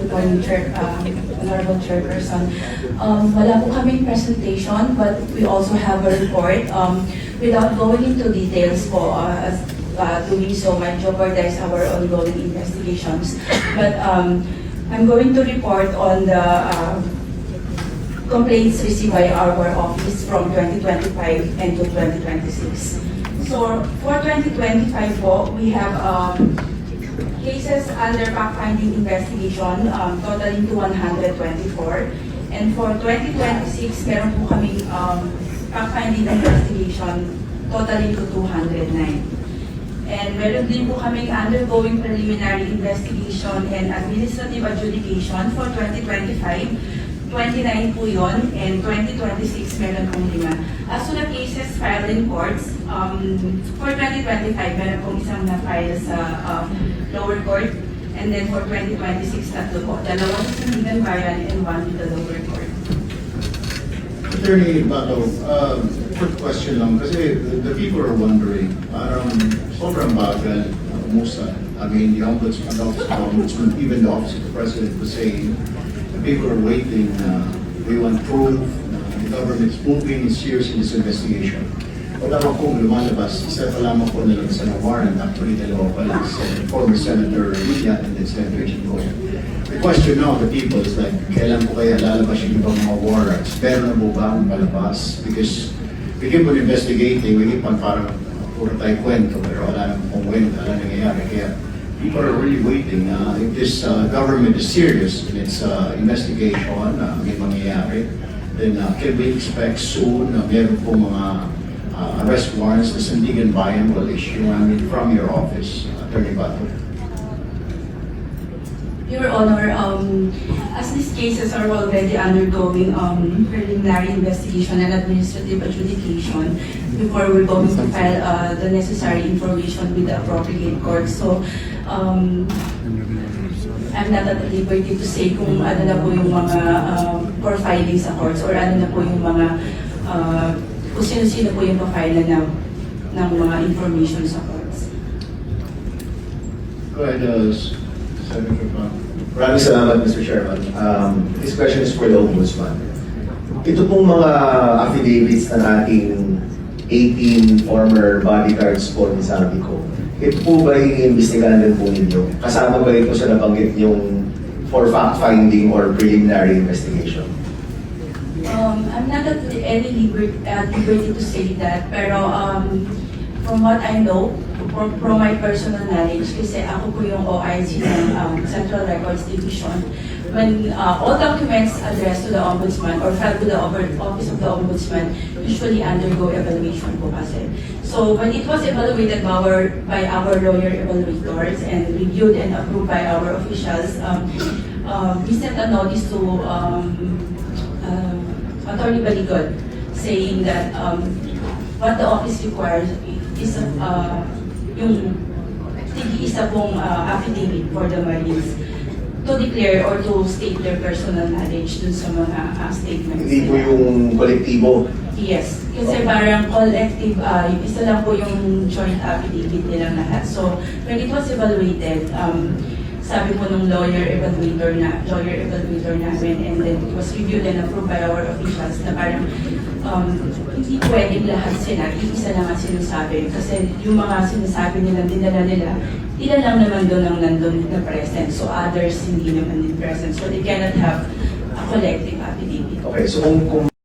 Good morning, Honorable Chairperson. Wala po kaming presentation, but we also have a report. Without going into details po, doing so might jeopardize our ongoing investigations. But I'm going to report on the complaints received by our office from 2025 and to 2026. So for 2025 po, we have cases under fact-finding investigation totaling to 124. And for 2026, meron po kaming fact-finding investigation totaling to 209. And meron din po kaming undergoing preliminary investigation and administrative adjudication for 2025. 29 po yun, and 2026 meron pong 5. As to the cases filed in courts, for 2025 meron pong isang na-file sa lower court, and then for 2026 tatlo po, dalawa sa Sandigan Bayan and 1 with the lower court. Attorney Bato, quick question lang, kasi the people are wondering, parang sobrang bagal, I mean, the ombudsman, even the office of the president was saying, the people are waiting, we want proof, the government's moving, is serious in this investigation. Wala ko kung lumalabas, isa pa lamang po nilang sa warrant, actually dalawa pa lang, former Senator Villat and then Senator Chico. The question now of the people is like, kailan po kaya lalabas yung ibang mga warrants? Pero na po ba ang palabas? Because we keep on investigating, we keep on parang puro tayo kwento, pero wala na pong kwento, wala nangyayari. Kaya people are really waiting. If this government is serious in its investigation, may mangyayari, then can we expect soon na meron po mga arrest warrants na Sandigan Bayan will issue from your office, Attorney Bato? Your Honor, as these cases are already undergoing preliminary investigation and administrative adjudication before we're going to file the necessary information with the appropriate court. So, I'm not at liberty to say kung ano na po yung mga for filing sa courts or ano na po yung mga kung sino-sino po yung pa-file ng mga information sa courts. Go ahead, Senator Bato. Maraming salamat, Mr. Chairman. This question is for the Ombudsman. Ito pong mga affidavits na ating 18 former bodyguards po ni Sabico, ito po ba iimbestigahan din po ninyo? Kasama ba ito sa nabanggit yung for fact-finding or preliminary investigation? I'm not at any liberty to say that, pero from what I know, from my personal knowledge, kasi ako po yung OIG ng Central Records Division, when all documents addressed to the Ombudsman or filed to the Office of the Ombudsman usually undergo evaluation po kasi. So when it was evaluated by our lawyer evaluators and reviewed and approved by our officials, we sent a notice to Attorney Baligod saying that what the office requires is yung tig-isa pong affidavit for the Marines to declare or to state their personal knowledge dun sa mga statements. Hindi po yung kolektibo? Yes. Kasi parang collective, isa lang po yung joint affidavit nilang lahat. So, when it was evaluated, sabi po nung lawyer evaluator namin, and then it was reviewed and approved by our officials na parang hindi pwedeng lahat sila, isa lang ang sinasabi. Kasi yung mga sinasabi nila, dinala nila, ilan lang naman doon ang nandun na present. So others hindi naman din present. So they cannot have a collective affidavit. Okay, so kung